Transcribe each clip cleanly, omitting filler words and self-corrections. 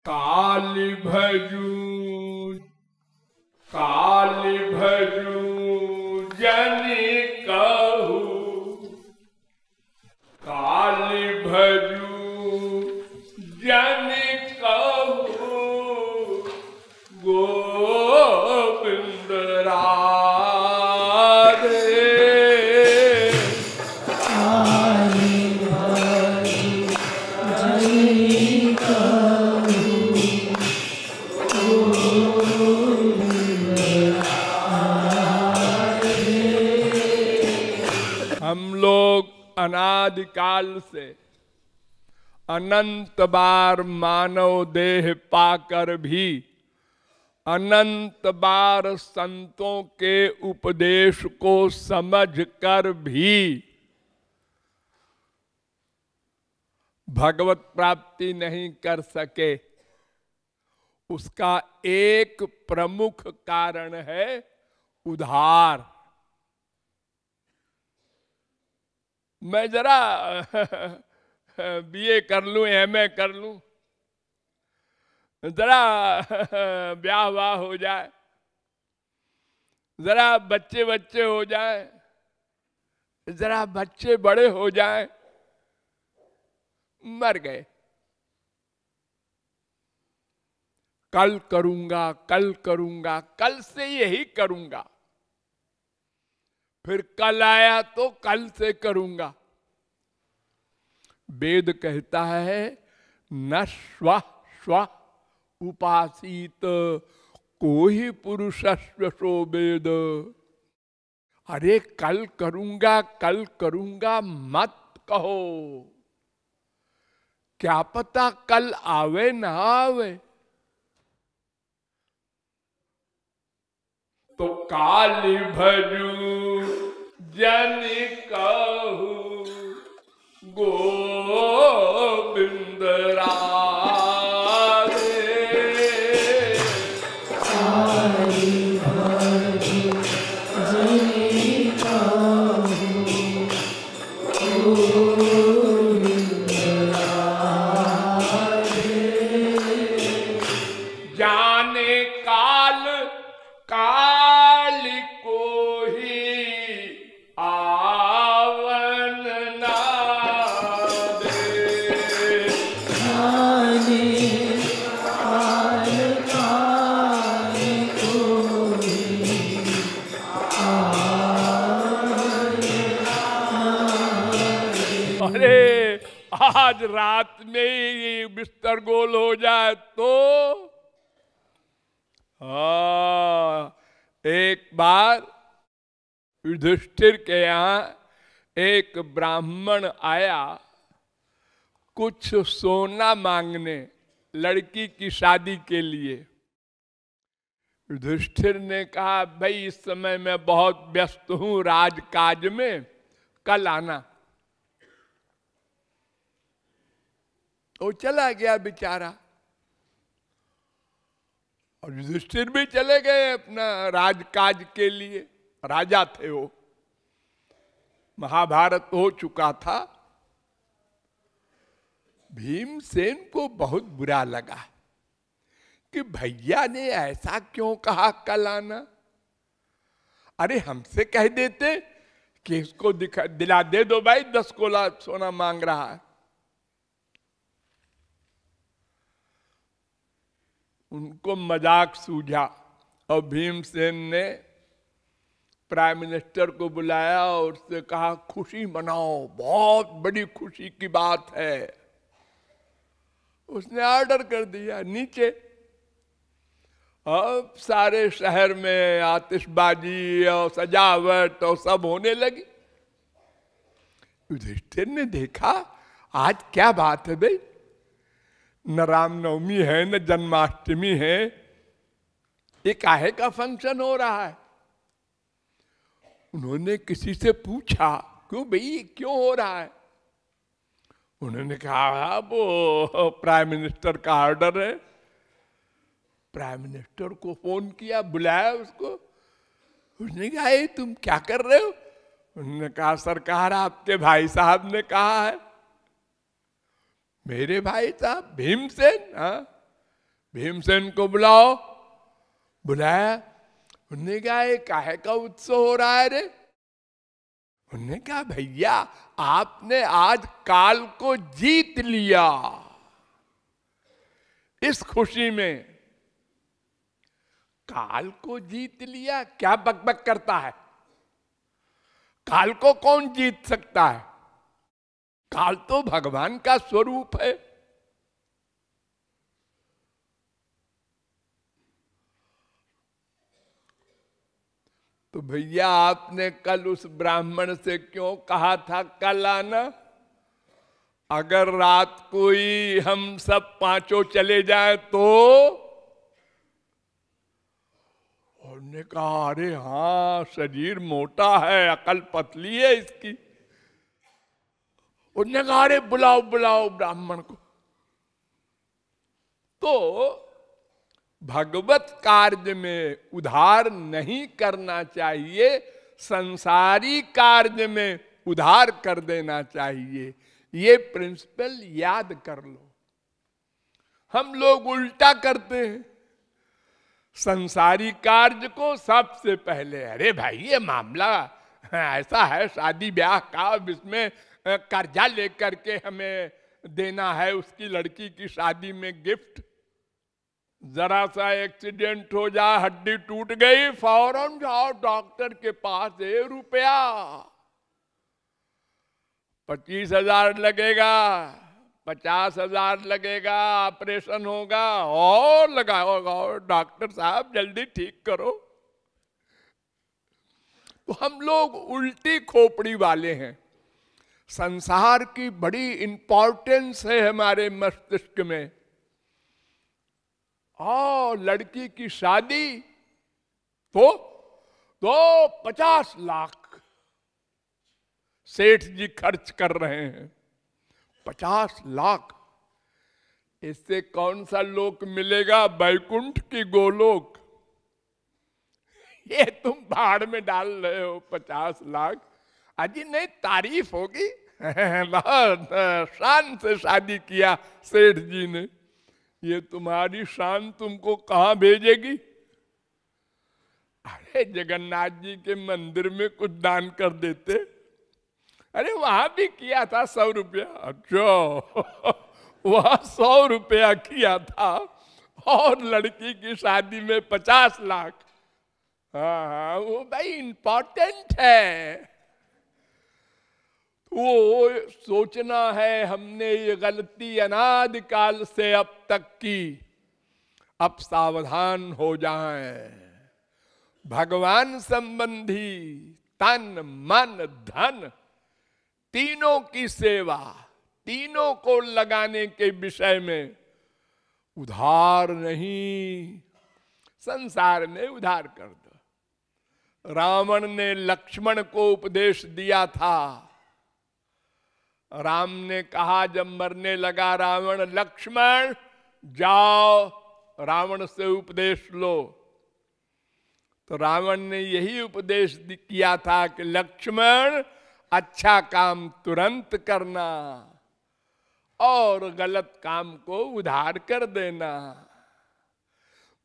काली भजू जनि कहू, काली भजू जनि कहू, गोविंद राधे। काली भजू जनि कहू, हम लोग अनादिकाल से अनंत बार मानव देह पाकर भी, अनंत बार संतों के उपदेश को समझकर भी भगवत प्राप्ति नहीं कर सके। उसका एक प्रमुख कारण है उधार। मैं जरा बीए कर लूं, एमए कर लूं, जरा ब्याह वाह हो जाए, जरा बच्चे बच्चे हो जाए, जरा बच्चे बड़े हो जाए, मर गए। कल करूंगा, कल करूंगा, कल से यही करूंगा। फिर कल आया तो कल से करूंगा। वेद कहता है न स्व स्व उपासित कोहि पुरुषस्व सो वेद। अरे कल करूंगा मत कहो, क्या पता कल आवे ना आवे। तो काली भजू जनि कहू, गोविंद राधे। काली भजू जनि कहू, गोविंद राधे। जाने काल काल को ही आवन ना दे। जाने काल काल को ही आवन ना दे। अरे आज रात में ही बिस्तर गोल हो जाए तो। एक बार युधिष्ठिर के यहाँ एक ब्राह्मण आया कुछ सोना मांगने लड़की की शादी के लिए। युधिष्ठिर ने कहा भाई इस समय मैं बहुत व्यस्त हूं राजकाज में, कल आना। वो चला गया बेचारा और युधिष्ठिर भी चले गए अपना राजकाज के लिए। राजा थे वो, महाभारत हो चुका था। भीमसेन को बहुत बुरा लगा कि भैया ने ऐसा क्यों कहा कल आना। अरे हमसे कह देते कि इसको दिला दे दो भाई, 10 तोला सोना मांग रहा है। उनको मजाक सूझा और भीमसेन ने प्राइम मिनिस्टर को बुलाया और उससे कहा खुशी मनाओ, बहुत बड़ी खुशी की बात है। उसने ऑर्डर कर दिया नीचे। अब सारे शहर में आतिशबाजी और सजावट और सब होने लगी। युधिष्ठिर ने देखा आज क्या बात है भाई, न रामनवमी है न जन्माष्टमी है, ये काहे का फंक्शन हो रहा है। उन्होंने किसी से पूछा क्यों भाई क्यों हो रहा है। उन्होंने कहा वो प्राइम मिनिस्टर का ऑर्डर है। प्राइम मिनिस्टर को फोन किया, बुलाया उसको। उसने कहा तुम क्या कर रहे हो। उन्होंने कहा सरकार आपके भाई साहब ने कहा है। मेरे भाई साहब भीमसेन? हाँ। भीमसेन को बुलाओ। बुलाया। उन्होंने कहा ये काहे का उत्सव हो रहा है रे? उन्होंने कहा भैया आपने आज काल को जीत लिया। इस खुशी में काल को जीत लिया, क्या बकबक करता है? काल को कौन जीत सकता है? काल तो भगवान का स्वरूप है। तो भैया आपने कल उस ब्राह्मण से क्यों कहा था कल आना? अगर रात को ही हम सब पांचों चले जाएं तो? उन्होंने कहा अरे हाँ, शरीर मोटा है, अकल पतली है इसकी। उन्होंने कहा अरे बुलाओ बुलाओ ब्राह्मण को। तो भगवत कार्य में उधार नहीं करना चाहिए, संसारी कार्य में उधार कर देना चाहिए। ये प्रिंसिपल याद कर लो। हम लोग उल्टा करते हैं, संसारी कार्य को सबसे पहले, अरे भाई ये मामला ऐसा है शादी ब्याह का, इसमें कर्जा लेकर के हमें देना है उसकी लड़की की शादी में गिफ्ट। जरा सा एक्सीडेंट हो जाए, हड्डी टूट गई, फौरन जाओ डॉक्टर के पास, ₹1 25,000 लगेगा, 50,000 लगेगा, ऑपरेशन होगा और लगाओगा, और डॉक्टर साहब जल्दी ठीक करो। तो हम लोग उल्टी खोपड़ी वाले हैं। संसार की बड़ी इंपॉर्टेंस है हमारे मस्तिष्क में। और लड़की की शादी तो 50 लाख सेठ जी खर्च कर रहे हैं। 50 लाख, इससे कौन सा लोक मिलेगा? बैकुंठ की गोलोक? ये तुम भाड़ में डाल रहे हो 50 लाख। अजी नहीं, तारीफ होगी। शान से शादी किया सेठ जी ने, ये तुम्हारी शान तुमको कहां भेजेगी? अरे जगन्नाथ जी के मंदिर में कुछ दान कर देते। अरे वहां भी किया था 100 रुपया। अच्छा, वहां 100 रुपया किया था और लड़की की शादी में 50 लाख। हाँ, वो भाई इंपॉर्टेंट है। वो सोचना है हमने ये गलती अनादिकाल से अब तक की, अब सावधान हो जाएं। भगवान संबंधी तन मन धन तीनों की सेवा, तीनों को लगाने के विषय में उधार नहीं, संसार में उधार कर दो। रावण ने लक्ष्मण को उपदेश दिया था। राम ने कहा जब मरने लगा रावण, लक्ष्मण जाओ रावण से उपदेश लो। तो रावण ने यही उपदेश किया था कि लक्ष्मण अच्छा काम तुरंत करना और गलत काम को उधार कर देना।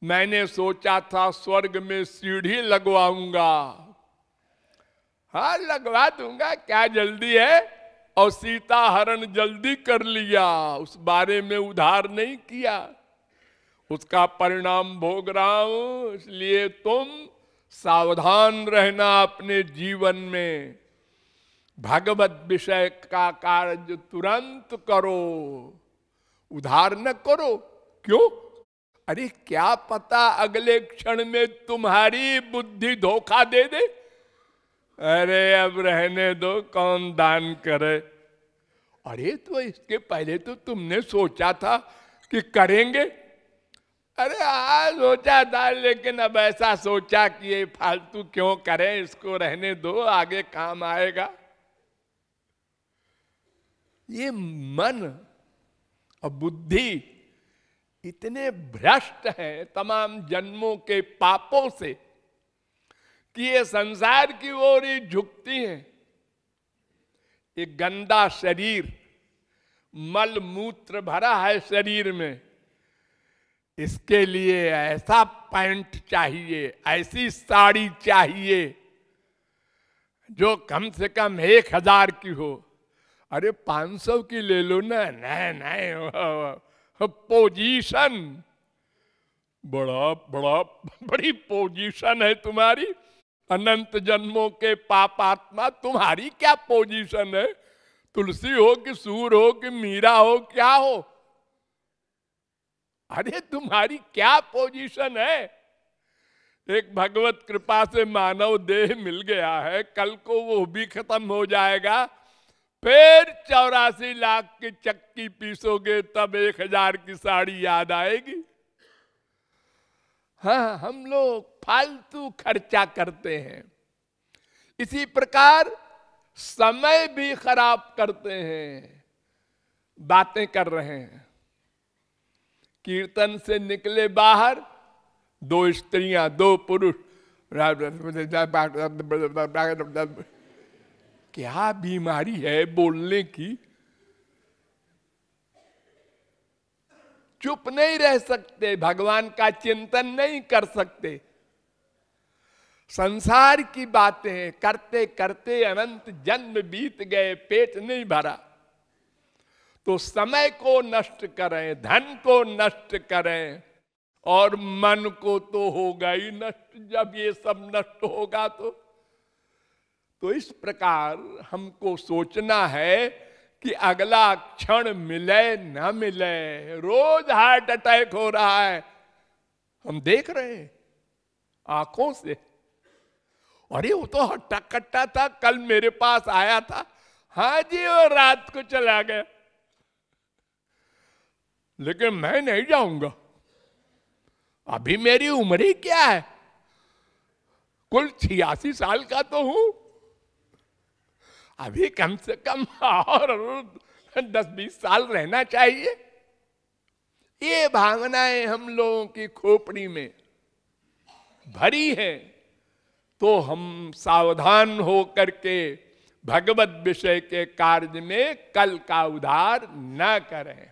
मैंने सोचा था स्वर्ग में सीढ़ी लगवाऊंगा। हाँ लगवा दूंगा, क्या जल्दी है, और सीता हरण जल्दी कर लिया, उस बारे में उधार नहीं किया। उसका परिणाम भोग रहा हूं। इसलिए तुम सावधान रहना अपने जीवन में। भगवत विषय का कार्य तुरंत करो, उधार न करो। क्यों? अरे क्या पता अगले क्षण में तुम्हारी बुद्धि धोखा दे दे। अरे अब रहने दो, कौन दान करे। अरे तो इसके पहले तो तुमने सोचा था कि करेंगे। अरे आज सोचा था, लेकिन अब ऐसा सोचा कि ये फालतू क्यों करें, इसको रहने दो, आगे काम आएगा। ये मन और बुद्धि इतने भ्रष्ट हैं तमाम जन्मों के पापों से कि ये संसार की ओर ही झुकती हैं। एक गंदा शरीर, मल मूत्र भरा है शरीर में, इसके लिए ऐसा पैंट चाहिए, ऐसी साड़ी चाहिए जो कम से कम 1000 की हो। अरे 500 की ले लो ना। नहीं नहीं, पोजीशन, बड़ी पोजीशन है तुम्हारी। अनंत जन्मों के पापात्मा, तुम्हारी क्या पोजीशन है? तुलसी हो कि सूर हो कि मीरा हो, क्या हो? अरे तुम्हारी क्या पोजीशन है? एक भगवत कृपा से मानव देह मिल गया है, कल को वो भी खत्म हो जाएगा। फिर 84 लाख की चक्की पीसोगे तब 1000 की साड़ी याद आएगी। हाँ, हम लोग फालतू खर्चा करते हैं। इसी प्रकार समय भी खराब करते हैं। बातें कर रहे हैं, कीर्तन से निकले बाहर, 2 स्त्रियां 2 पुरुष, क्या बीमारी है बोलने की? चुप नहीं रह सकते, भगवान का चिंतन नहीं कर सकते। संसार की बातें करते करते अनंत जन्म बीत गए, पेट नहीं भरा। तो समय को नष्ट करें, धन को नष्ट करें, और मन को तो होगा ही नष्ट जब ये सब नष्ट होगा। तो इस प्रकार हमको सोचना है कि अगला क्षण मिले न मिले। रोज हार्ट अटैक हो रहा है, हम देख रहे हैं आंखों से। अरे वो तो हट्टा कट्टा था, कल मेरे पास आया था। हाँ जी, वो रात को चला गया, लेकिन मैं नहीं जाऊंगा। अभी मेरी उम्र ही क्या है, कुल 86 साल का तो हूं। अभी कम से कम और 10-20 साल रहना चाहिए। ये भावनाएं हम लोगों की खोपड़ी में भरी हैं। तो हम सावधान हो करके भगवत विषय के कार्य में कल का उधार न करें।